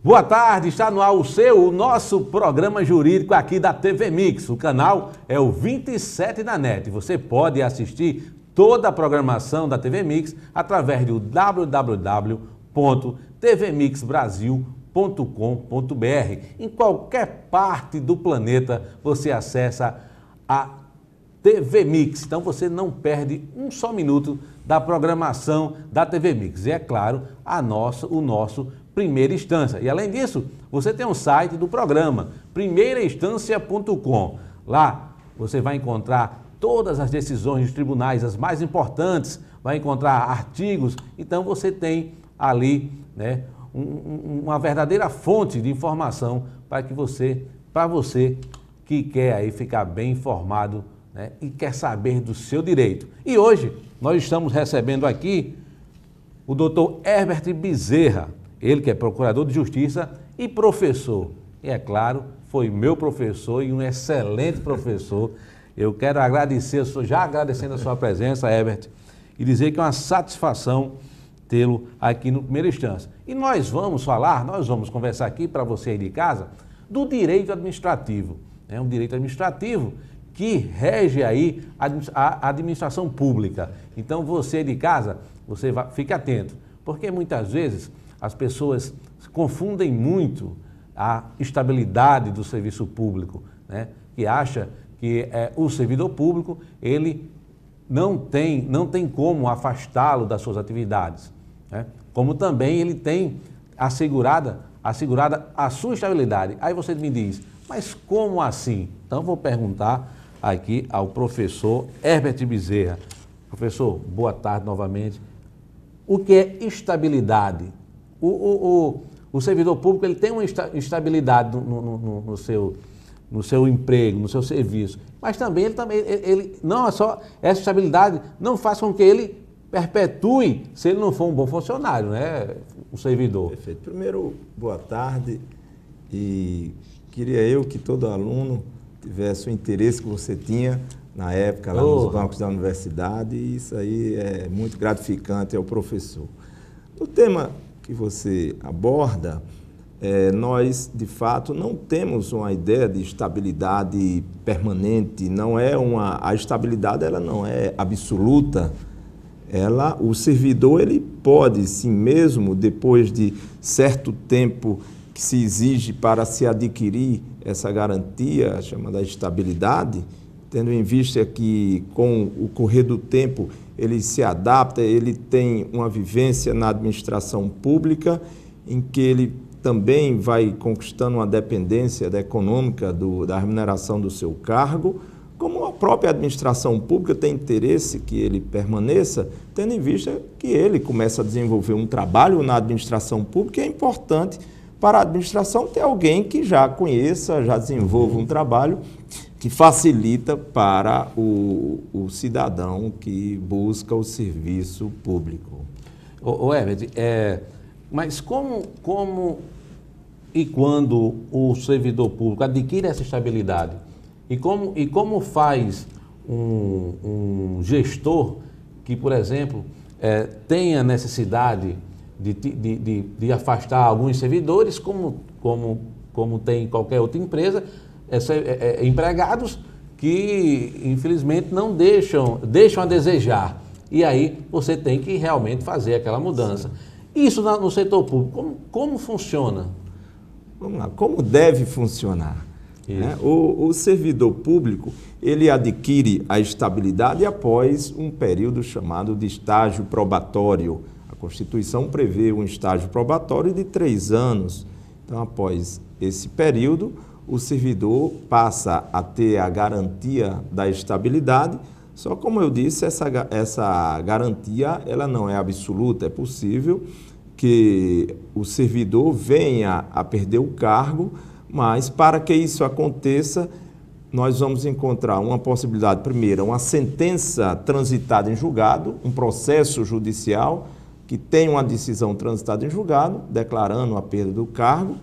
Boa tarde, está no ar o nosso programa jurídico aqui da TV Mix. O canal é o 27 da NET. Você pode assistir toda a programação da TV Mix através do www.tvmixbrasil.com.br. Em qualquer parte do planeta você acessa a TV Mix. Então você não perde um só minuto da programação da TV Mix. E é claro, o nosso Primeira Instância. E além disso, você tem um site do programa, primeirainstância.com. Lá você vai encontrar todas as decisões dos tribunais, as mais importantes, vai encontrar artigos. Então você tem ali, né, uma verdadeira fonte de informação para você que quer aí ficar bem informado, né, e quer saber do seu direito. E hoje nós estamos recebendo aqui o doutor Herbert Bezerra. Ele que é procurador de justiça e professor. E é claro, foi meu professor e um excelente professor. Eu quero agradecer, já agradecendo a sua presença, Herbert, e dizer que é uma satisfação tê-lo aqui no Primeira Instância. E nós vamos conversar aqui para você aí de casa, do direito administrativo. É um direito administrativo que rege aí a administração pública. Então você de casa, fique atento, porque muitas vezes as pessoas confundem muito a estabilidade do serviço público, né? Que acha que o servidor público ele não tem como afastá-lo das suas atividades, né? Como também ele tem assegurada a sua estabilidade. Aí você me diz, mas como assim? Então vou perguntar aqui ao professor Herbert Bezerra. Professor, boa tarde novamente. O que é estabilidade? O servidor público ele tem uma estabilidade no seu emprego, no seu serviço, mas também ele não é só essa estabilidade não faz com que ele perpetue se ele não for um bom funcionário, né, o servidor. Perfeito. Primeiro, boa tarde, e queria eu que todo aluno tivesse o interesse que você tinha na época lá nos bancos da universidade, e isso aí é muito gratificante ao professor. O tema que você aborda, nós de fato não temos uma ideia de estabilidade permanente, a estabilidade ela não é absoluta, o servidor ele pode sim mesmo, depois de certo tempo que se exige para se adquirir essa garantia chamada estabilidade, tendo em vista que com o correr do tempo ele se adapta, ele tem uma vivência na administração pública, em que ele também vai conquistando uma dependência econômica da remuneração do seu cargo, como a própria administração pública tem interesse que ele permaneça, tendo em vista que ele começa a desenvolver um trabalho na administração pública, e é importante para a administração ter alguém que já conheça, já desenvolva um trabalho que facilita para o cidadão que busca o serviço público. Herbert, mas como e quando o servidor público adquire essa estabilidade? E como faz um gestor que, por exemplo, tenha necessidade de afastar alguns servidores, como tem em qualquer outra empresa, empregados que infelizmente não deixam a desejar, e aí você tem que realmente fazer aquela mudança. Isso no setor público, como funciona? Vamos lá, como deve funcionar? Né? O servidor público ele adquire a estabilidade após um período chamado de estágio probatório. A Constituição prevê um estágio probatório de 3 anos. Então, após esse período, o servidor passa a ter a garantia da estabilidade, só como eu disse, essa garantia ela não é absoluta, é possível que o servidor venha a perder o cargo, mas para que isso aconteça, nós vamos encontrar uma possibilidade, primeiro, uma sentença transitada em julgado, um processo judicial que tem uma decisão transitada em julgado, declarando a perda do cargo.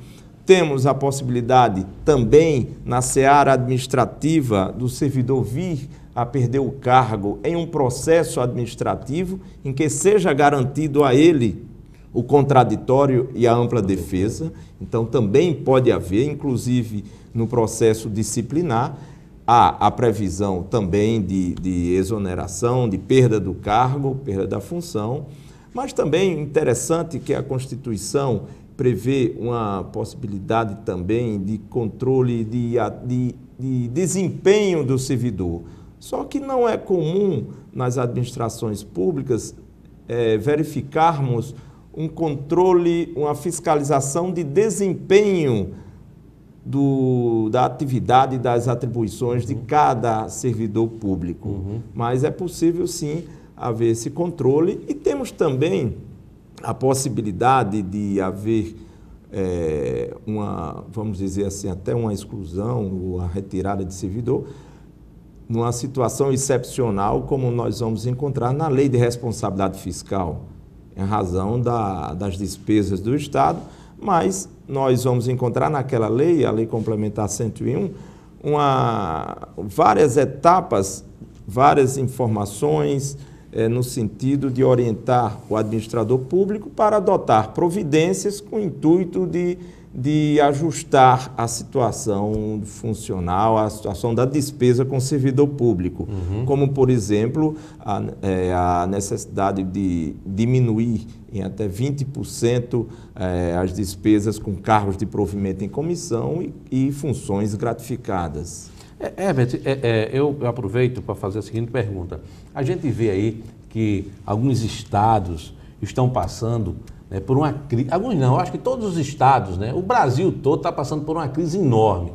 Temos a possibilidade também, na seara administrativa, do servidor vir a perder o cargo em um processo administrativo em que seja garantido a ele o contraditório e a ampla defesa. Então, também pode haver, inclusive no processo disciplinar, há a previsão também de exoneração, de perda do cargo, perda da função, mas também interessante que a Constituição prevê uma possibilidade também de controle de desempenho do servidor. Só que não é comum nas administrações públicas verificarmos um controle, uma fiscalização de desempenho da atividade e das atribuições de cada servidor público. Mas é possível, sim, haver esse controle e temos também a possibilidade de haver vamos dizer assim, até uma exclusão ou a retirada de servidor numa situação excepcional como nós vamos encontrar na Lei de Responsabilidade Fiscal, em razão das despesas do Estado, mas nós vamos encontrar naquela lei, a Lei Complementar 101, várias etapas, várias informações no sentido de orientar o administrador público para adotar providências com o intuito de ajustar a situação funcional, a situação da despesa com o servidor público, como, por exemplo, a necessidade de diminuir em até 20% as despesas com cargos de provimento em comissão e funções gratificadas. Herbert, eu aproveito para fazer a seguinte pergunta. A gente vê aí que alguns estados estão passando por uma crise, alguns não, acho que todos os estados, o Brasil todo está passando por uma crise enorme.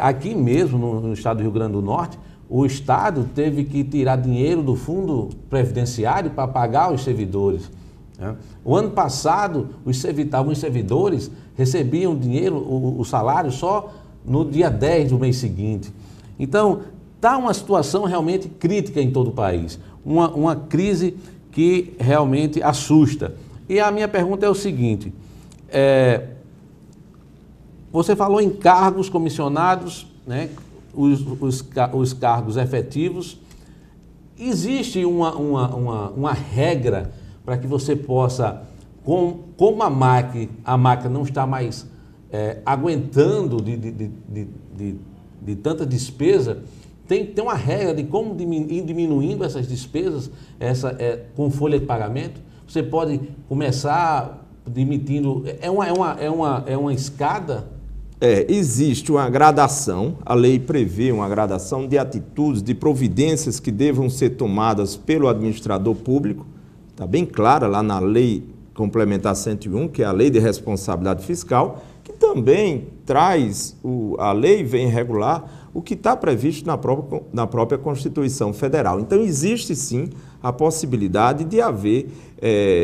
Aqui mesmo, no estado do Rio Grande do Norte, o estado teve que tirar dinheiro do fundo previdenciário para pagar os servidores. O ano passado, alguns servidores recebiam dinheiro, o salário só no dia 10 do mês seguinte. Então, está uma situação realmente crítica em todo o país, uma crise que realmente assusta. E a minha pergunta é o seguinte, você falou em cargos comissionados, os cargos efetivos. Existe uma regra para que você possa, como a máquina não está mais aguentando de tanta despesa, tem uma regra de como ir diminuindo essas despesas com folha de pagamento? Você pode começar demitindo, é uma escada? Existe uma gradação, a lei prevê uma gradação de atitudes, de providências que devam ser tomadas pelo administrador público, está bem clara lá na Lei Complementar 101, que é a Lei de Responsabilidade Fiscal, que também traz, a lei vem regular o que está previsto na própria Constituição Federal. Então, existe sim a possibilidade de haver,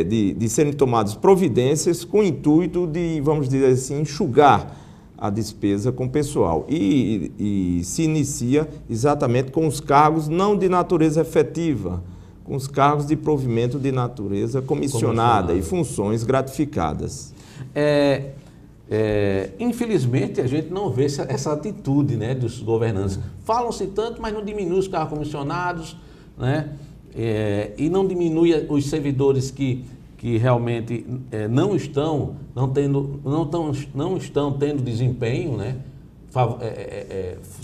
de serem tomadas providências com o intuito de, vamos dizer assim, enxugar a despesa com o pessoal. E se inicia exatamente com os cargos não de natureza efetiva, com os cargos de provimento de natureza comissionada e funções gratificadas. Infelizmente, a gente não vê essa atitude dos governantes. Falam-se tanto, mas não diminui os cargos comissionados, e não diminui os servidores que realmente não estão tendo desempenho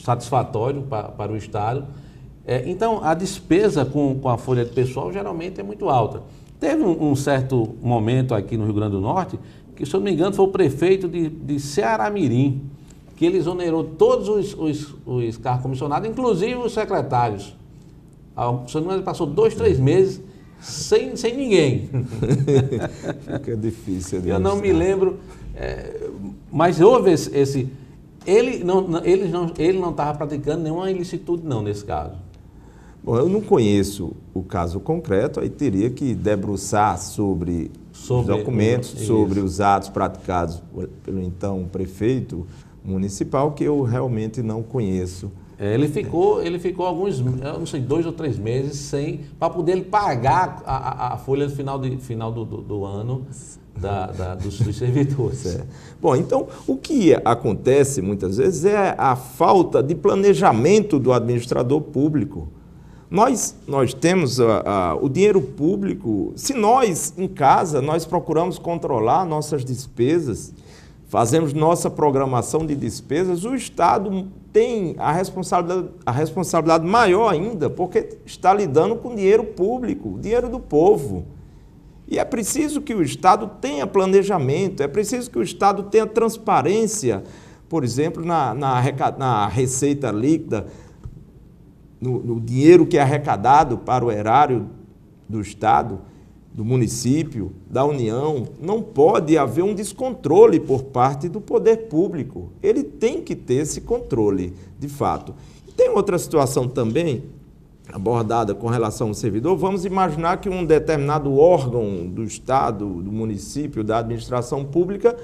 satisfatório para o Estado. Então, a despesa com a folha de pessoal geralmente é muito alta. Teve um certo momento aqui no Rio Grande do Norte que, se eu não me engano, foi o prefeito de Ceará-Mirim, que ele exonerou todos os cargos comissionados, inclusive os secretários. Se eu não me engano, ele passou 2, 3 meses sem ninguém. Fica difícil. Eu não me lembro, mas houve esse... Ele não estava praticando nenhuma ilicitude, não, nesse caso. Bom, eu não conheço o caso concreto, aí teria que debruçar sobre os documentos, sobre os atos praticados pelo então prefeito municipal, que eu realmente não conheço. Ele ficou alguns, eu não sei, 2 ou 3 meses para poder ele pagar a folha no final do ano dos servidores. Bom, então, o que acontece muitas vezes é a falta de planejamento do administrador público. Nós temos o dinheiro público, se nós, em casa, nós procuramos controlar nossas despesas, fazemos nossa programação de despesas, o Estado tem a responsabilidade maior ainda, porque está lidando com dinheiro público, dinheiro do povo. E é preciso que o Estado tenha planejamento, é preciso que o Estado tenha transparência, por exemplo, na receita líquida, no dinheiro que é arrecadado para o erário do Estado, do município, da União. Não pode haver um descontrole por parte do poder público. Ele tem que ter esse controle, de fato. E tem outra situação também abordada com relação ao servidor. Vamos imaginar que um determinado órgão do Estado, do município, da administração pública,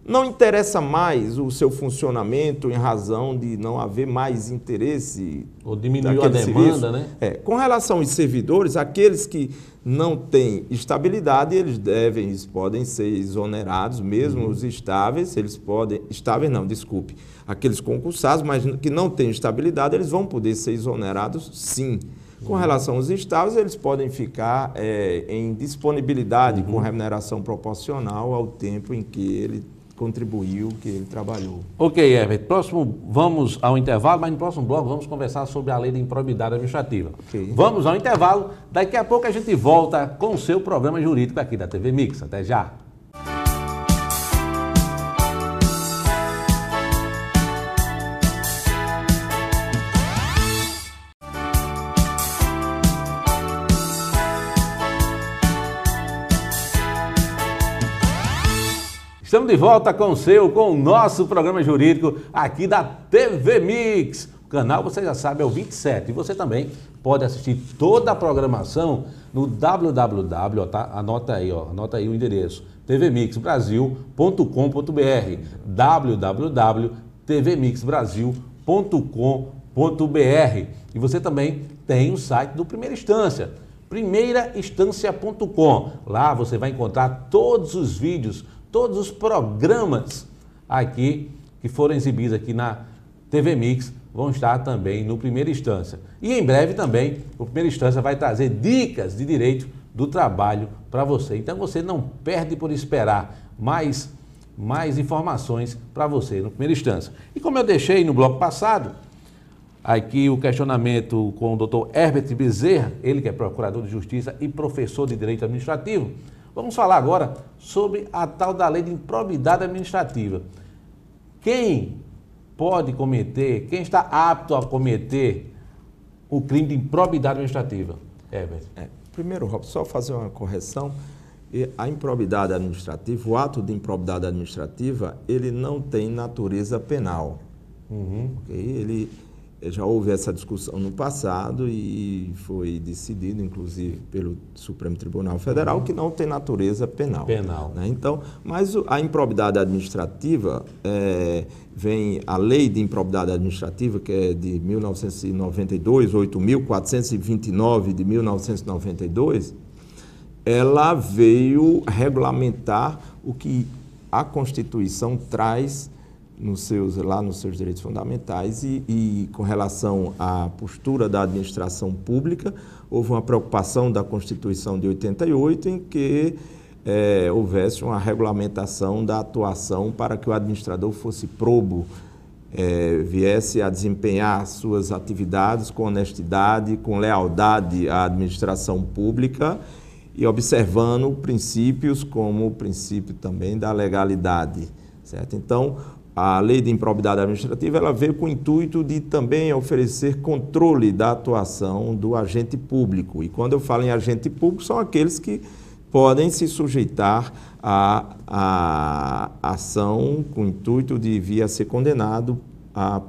não interessa mais o seu funcionamento em razão de não haver mais interesse. Ou diminuiu a demanda, né? Com relação aos servidores, aqueles que não têm estabilidade, eles podem ser exonerados, mesmo os estáveis, aqueles concursados, mas que não têm estabilidade, eles vão poder ser exonerados, sim. Com relação aos estáveis, eles podem ficar em disponibilidade com remuneração proporcional ao tempo em que ele contribuiu, que ele trabalhou. Ok, Herbert. Próximo, vamos ao intervalo, mas no próximo bloco vamos conversar sobre a lei de improbidade administrativa. Okay. Vamos ao intervalo, daqui a pouco a gente volta com o seu programa jurídico aqui da TV Mix. Até já! Estamos de volta com o nosso programa jurídico aqui da TV Mix. O canal, você já sabe, é o 27. E você também pode assistir toda a programação no www, tá? Anota aí o endereço, tvmixbrasil.com.br, www.tvmixbrasil.com.br. E você também tem o site do Primeira Instância, primeirainstância.com. Lá você vai encontrar todos os vídeos, todos os programas aqui que foram exibidos aqui na TV Mix vão estar também no Primeira Instância. E em breve também o Primeira Instância vai trazer dicas de direito do trabalho para você. Então você não perde por esperar mais informações para você no Primeira Instância. E como eu deixei no bloco passado, aqui o questionamento com o Dr. Herbert Bezerra, ele que é procurador de Justiça e professor de Direito Administrativo, vamos falar agora sobre a tal da lei de improbidade administrativa. Quem pode cometer, quem está apto a cometer o crime de improbidade administrativa? Herbert. Primeiro, Rob, só fazer uma correção. A improbidade administrativa, o ato de improbidade administrativa, ele não tem natureza penal. Okay? Já houve essa discussão no passado e foi decidido, inclusive, pelo Supremo Tribunal Federal, que não tem natureza penal. Né? Então, mas a improbidade administrativa, vem a lei de improbidade administrativa, que é de 1992, 8.429 de 1992, ela veio regulamentar o que a Constituição traz nos seus direitos fundamentais e com relação à postura da administração pública, houve uma preocupação da Constituição de 88 em que houvesse uma regulamentação da atuação para que o administrador fosse probo, viesse a desempenhar suas atividades com honestidade, com lealdade à administração pública e observando princípios como o princípio também da legalidade, certo? Então, a lei de improbidade administrativa, ela veio com o intuito de também oferecer controle da atuação do agente público. E quando eu falo em agente público, são aqueles que podem se sujeitar à ação com o intuito de vir a ser condenado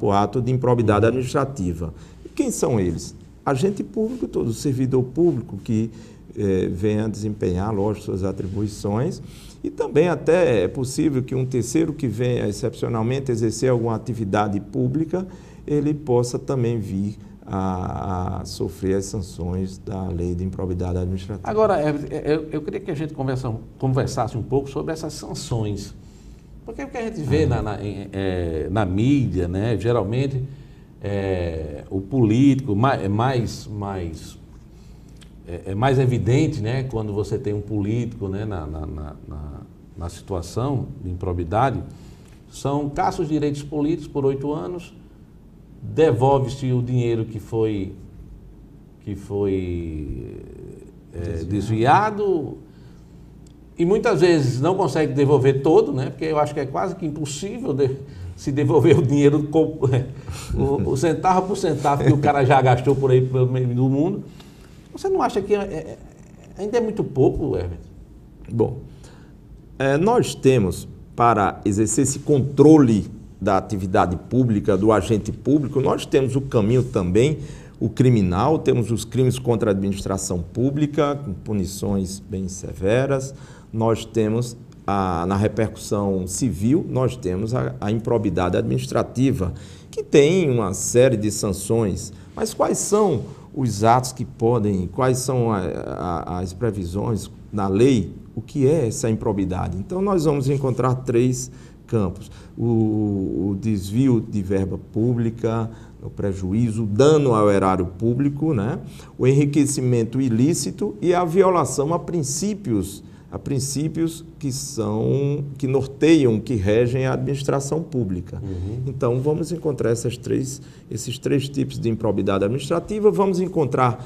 por ato de improbidade administrativa. E quem são eles? Agente público, todo servidor público que venha a desempenhar, lógico, suas atribuições. E também até é possível que um terceiro que venha excepcionalmente exercer alguma atividade pública, ele possa também vir a sofrer as sanções da lei de improbidade administrativa. Agora, eu queria que a gente conversasse um pouco sobre essas sanções. Porque o que a gente vê na mídia, né, geralmente, o político, é mais evidente, né, quando você tem um político, né, na situação de improbidade, são caçam os direitos políticos por 8 anos, devolve-se o dinheiro que foi desviado, e muitas vezes não consegue devolver todo, né, porque eu acho que é quase que impossível se devolver o dinheiro, o centavo por centavo que o cara já gastou por aí pelo meio do mundo. Você não acha que ainda é muito pouco, Herbert? Bom, nós temos, para exercer esse controle da atividade pública, do agente público, nós temos o caminho também, o criminal, temos os crimes contra a administração pública, com punições bem severas, nós temos, na repercussão civil, nós temos a improbidade administrativa, que tem uma série de sanções, mas quais são os atos que podem, quais são as previsões na lei, o que é essa improbidade? Então, nós vamos encontrar 3 campos: o desvio de verba pública, o prejuízo, o dano ao erário público, né? O enriquecimento ilícito e a violação a princípios que norteiam, que regem a administração pública. Então, vamos encontrar esses 3 tipos de improbidade administrativa, vamos encontrar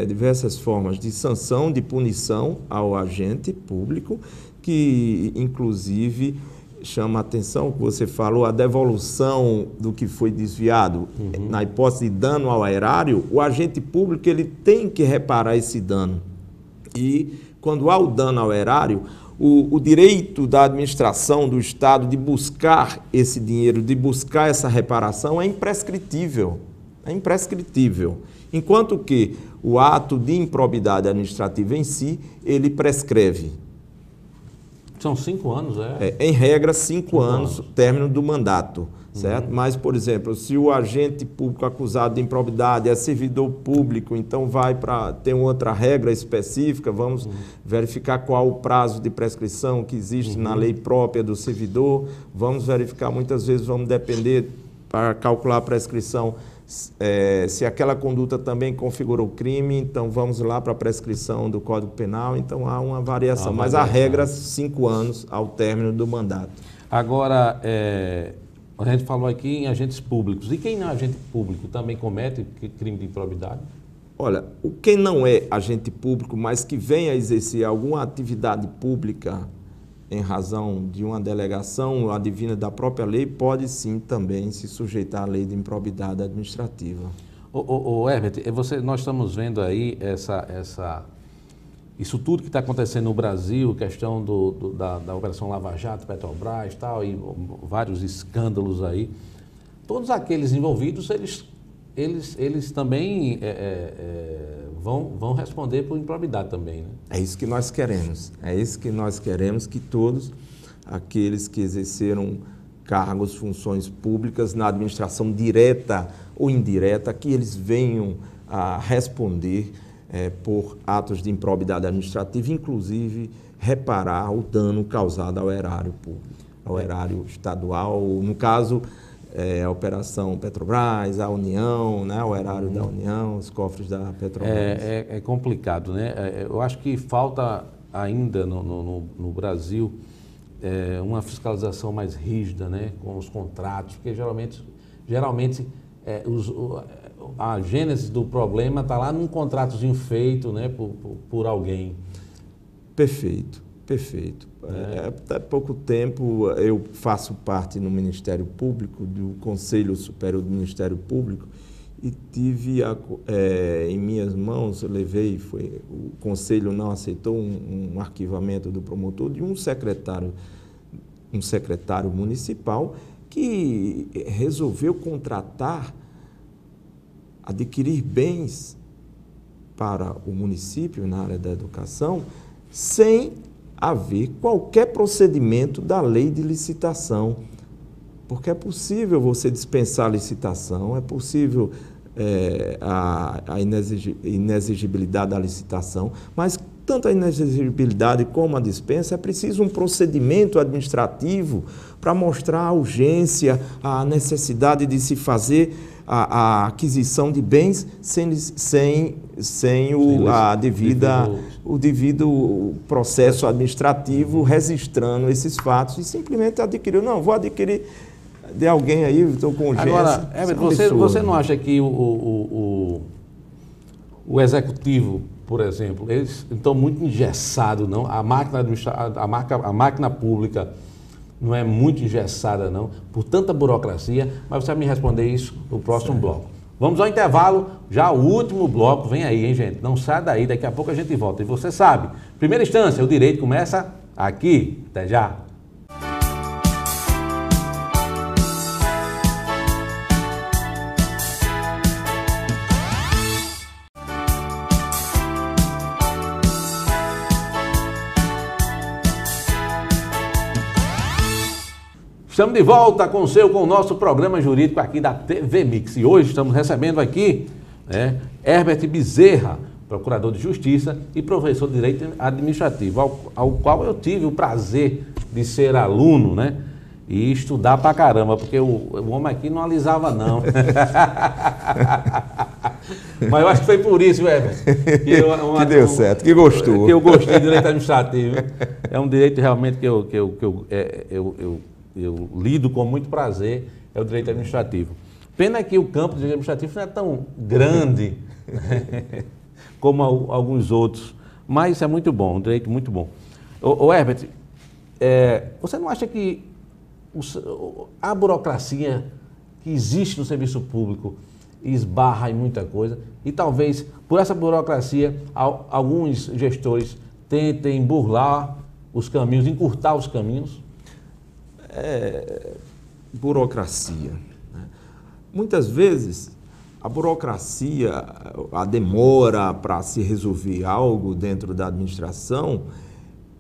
diversas formas de sanção, de punição ao agente público, que inclusive chama a atenção, que você falou, a devolução do que foi desviado. Na hipótese de dano ao erário, o agente público ele tem que reparar esse dano. E quando há o dano ao erário, o direito da administração do Estado de buscar esse dinheiro, de buscar essa reparação é imprescritível. É imprescritível. Enquanto que o ato de improbidade administrativa em si, ele prescreve. São 5 anos, em regra, 5 anos, término do mandato, certo? Mas, por exemplo, se o agente público acusado de improbidade é servidor público, então vai para ter outra regra específica, vamos verificar qual o prazo de prescrição que existe na lei própria do servidor, vamos verificar, muitas vezes vamos depender, para calcular a prescrição, se aquela conduta também configurou crime, então vamos lá para a prescrição do Código Penal, então há uma variação, mas a regra 5 anos ao término do mandato. Agora, a gente falou aqui em agentes públicos, e quem não é agente público também comete crime de improbidade? Olha, quem não é agente público, mas que venha a exercer alguma atividade pública em razão de uma delegação advinda da própria lei, pode sim também se sujeitar à lei de improbidade administrativa. Herbert, nós estamos vendo aí isso tudo que está acontecendo no Brasil, questão da Operação Lava Jato, Petrobras tal, e vários escândalos aí. Todos aqueles envolvidos, eles também vão responder por improbidade também, né? É isso que nós queremos. É isso que nós queremos, que todos aqueles que exerceram cargos, funções públicas na administração direta ou indireta, que eles venham a responder por atos de improbidade administrativa, inclusive reparar o dano causado ao erário público, ao erário estadual, no caso, a Operação Petrobras, a União, né, o erário da União, os cofres da Petrobras. É complicado, né? Eu acho que falta ainda no Brasil uma fiscalização mais rígida, né, com os contratos, porque geralmente a gênese do problema está lá num contratozinho feito, né, por alguém. Perfeito. Há pouco tempo eu faço parte no Ministério Público, do Conselho Superior do Ministério Público, e tive em minhas mãos, o Conselho não aceitou um arquivamento do promotor de um secretário municipal que resolveu adquirir bens para o município na área da educação, sem haver qualquer procedimento da lei de licitação. Porque é possível você dispensar a licitação, é possível a inexigibilidade da licitação, mas tanto a inexigibilidade como a dispensa, é preciso um procedimento administrativo para mostrar a urgência, a necessidade de se fazer a aquisição de bens sem o devido processo administrativo registrando esses fatos e simplesmente adquirir. Não, vou adquirir de alguém aí, estou com urgência. Agora, Everton, você não acha que o executivo, por exemplo, eles estão muito engessados, não? A máquina pública não é muito engessada, não, por tanta burocracia, mas você vai me responder isso no próximo bloco. Vamos ao intervalo, já o último bloco vem aí, hein, gente? Não sai daí, daqui a pouco a gente volta. E você sabe, primeira instância, o direito começa aqui. Até já. Estamos de volta com o nosso programa jurídico aqui da TV Mix. E hoje estamos recebendo aqui Herbert Bezerra, procurador de Justiça e professor de Direito Administrativo, ao qual eu tive o prazer de ser aluno, né? E estudar pra caramba, porque o homem aqui não alisava, não. Mas eu acho que foi por isso, Herbert. Que deu certo, que gostou. Que eu gostei do direito administrativo. É um direito realmente que eu lido com muito prazer, é o direito administrativo. Pena que o campo do direito administrativo não é tão grande como alguns outros, mas é muito bom, um direito muito bom. Herbert, você não acha que a burocracia que existe no serviço público esbarra em muita coisa e talvez por essa burocracia alguns gestores tentem burlar os caminhos, encurtar os caminhos? Burocracia. Né? Muitas vezes a burocracia, a demora para se resolver algo dentro da administração,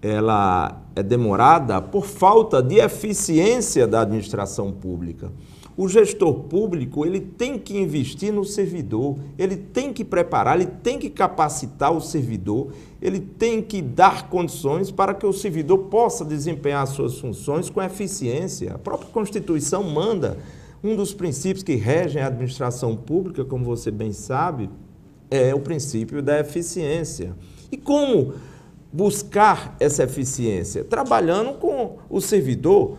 ela é demorada por falta de eficiência da administração pública. O gestor público, ele tem que investir no servidor, ele tem que preparar, ele tem que capacitar o servidor, ele tem que dar condições para que o servidor possa desempenhar suas funções com eficiência. A própria Constituição manda, um dos princípios que regem a administração pública, como você bem sabe, é o princípio da eficiência. E como buscar essa eficiência? Trabalhando com o servidor,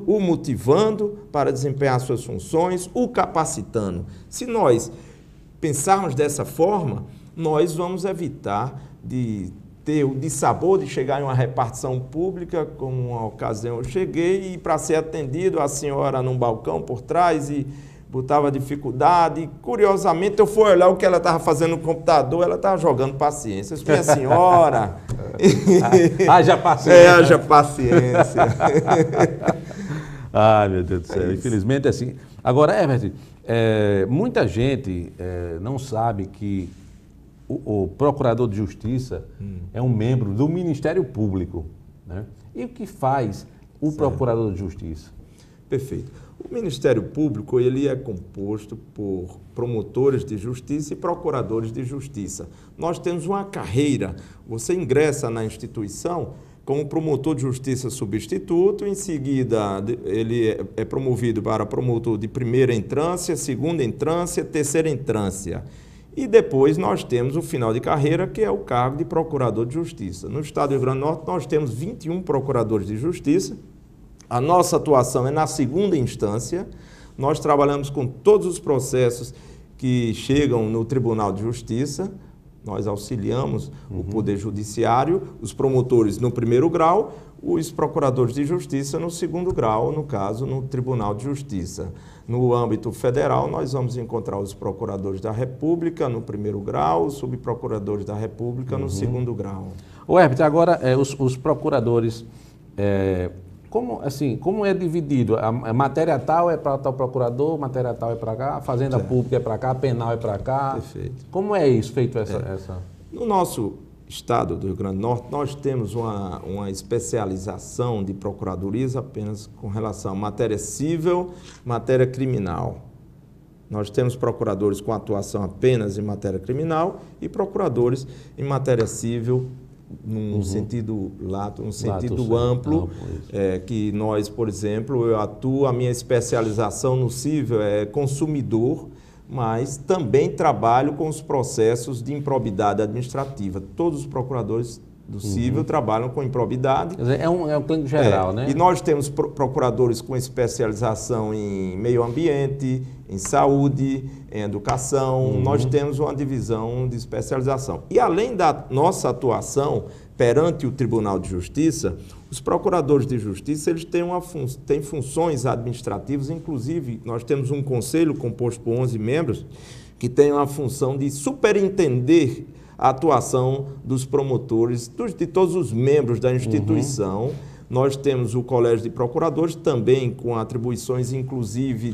o motivando para desempenhar suas funções, o capacitando. Se nós pensarmos dessa forma, nós vamos evitar de ter o dissabor de chegar em uma repartição pública, como uma ocasião eu cheguei, e para ser atendido, a senhora num balcão por trás e botava dificuldade. E, curiosamente, eu fui olhar o que ela estava fazendo no computador, ela estava jogando paciência. Eu disse, minha senhora... Haja paciência. Haja paciência. Ai, meu Deus do céu. Infelizmente é assim. Agora, Herbert, muita gente não sabe que o Procurador de Justiça é um membro do Ministério Público, né? E o que faz o Procurador de Justiça? Perfeito. O Ministério Público, ele é composto por promotores de justiça e procuradores de justiça. Nós temos uma carreira. Você ingressa na instituição como promotor de justiça substituto, em seguida ele é promovido para promotor de primeira entrância, segunda entrância, terceira entrância. E depois nós temos o final de carreira, que é o cargo de procurador de justiça. No estado do Rio Grande do Norte, nós temos 21 procuradores de justiça. A nossa atuação é na segunda instância. Nós trabalhamos com todos os processos que chegam no Tribunal de Justiça. Nós auxiliamos o Poder Judiciário, os promotores no primeiro grau, os procuradores de justiça no segundo grau, no caso, no Tribunal de Justiça. No âmbito federal, nós vamos encontrar os procuradores da República no primeiro grau, os subprocuradores da República no segundo grau. Herbert, agora os procuradores, como é dividido? A matéria tal é para tal procurador, matéria tal é para cá, a fazenda pública é para cá, a penal é para cá. Perfeito. Como é isso, feito essa... No nosso estado do Rio Grande do Norte, nós temos uma especialização de procuradorias apenas com relação à matéria civil, matéria criminal. Nós temos procuradores com atuação apenas em matéria criminal e procuradores em matéria civil, num sentido lato, num sentido amplo, que nós, por exemplo, eu atuo, a minha especialização no civil é consumidor, mas também trabalho com os processos de improbidade administrativa. Todos os procuradores do civil trabalham com improbidade. Quer dizer, é um clínico geral, né? E nós temos procuradores com especialização em meio ambiente, em saúde, em educação. Nós temos uma divisão de especialização. E além da nossa atuação perante o Tribunal de Justiça, os procuradores de justiça eles têm funções administrativas, inclusive nós temos um conselho composto por 11 membros que tem a função de superintender a atuação dos promotores, de todos os membros da instituição. Nós temos o Colégio de Procuradores também com atribuições, inclusive,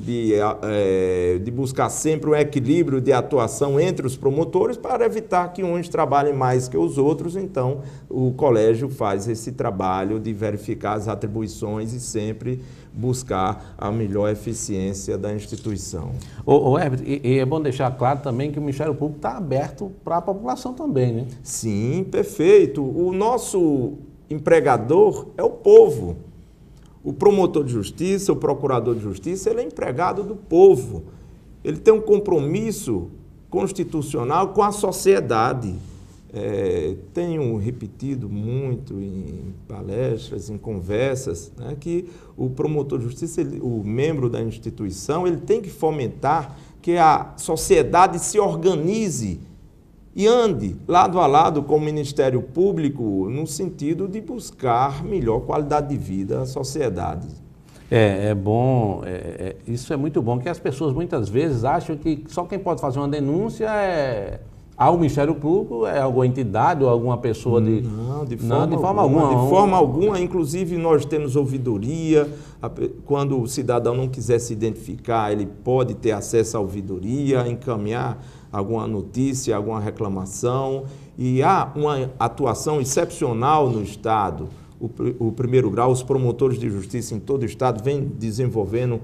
de buscar sempre um equilíbrio de atuação entre os promotores para evitar que uns trabalhem mais que os outros. Então, o colégio faz esse trabalho de verificar as atribuições e sempre buscar a melhor eficiência da instituição. Herbert, e é bom deixar claro também que o Ministério Público está aberto para a população também, né? Sim, perfeito. O nosso empregador é o povo. O promotor de justiça, o procurador de justiça, ele é empregado do povo. Ele tem um compromisso constitucional com a sociedade. Tenho repetido muito em palestras, em conversas, né, que o promotor de justiça, o membro da instituição, ele tem que fomentar que a sociedade se organize e ande lado a lado com o Ministério Público no sentido de buscar melhor qualidade de vida à sociedade. Isso é muito bom, que as pessoas muitas vezes acham que só quem pode fazer uma denúncia ao Ministério Público, é alguma entidade ou alguma pessoa de... Não, de forma alguma. De forma alguma, inclusive nós temos ouvidoria, quando o cidadão não quiser se identificar, ele pode ter acesso à ouvidoria, encaminhar alguma notícia, alguma reclamação, e há uma atuação excepcional no Estado. O primeiro grau, os promotores de justiça em todo o Estado vêm desenvolvendo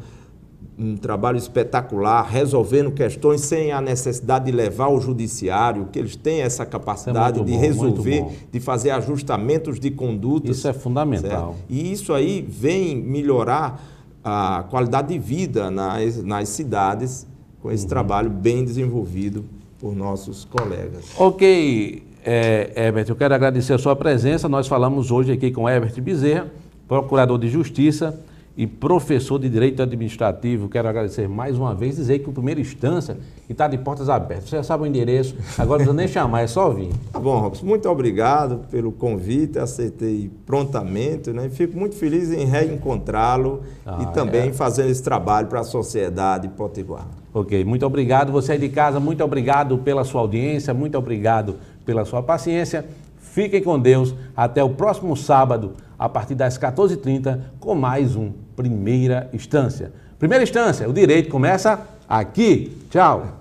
um trabalho espetacular, resolvendo questões sem a necessidade de levar ao judiciário, que eles têm essa capacidade de resolver, de fazer ajustamentos de condutas. Isso é fundamental. Certo? E isso aí vem melhorar a qualidade de vida nas cidades, com esse trabalho bem desenvolvido por nossos colegas. Ok, Herbert, eu quero agradecer a sua presença. Nós falamos hoje aqui com Herbert Bezerra, procurador de Justiça e professor de Direito Administrativo. Quero agradecer mais uma vez, dizer que o Primeira Instância está de portas abertas. Você já sabe o endereço, agora não precisa nem chamar, é só vir. Tá bom, Robson, muito obrigado pelo convite, aceitei prontamente, né? Fico muito feliz em reencontrá-lo e também fazendo esse trabalho para a sociedade potiguar. Ok, muito obrigado. Você aí de casa, muito obrigado pela sua audiência, muito obrigado pela sua paciência. Fiquem com Deus. Até o próximo sábado, a partir das 14h30, com mais um Primeira Instância. Primeira Instância, o direito começa aqui. Tchau.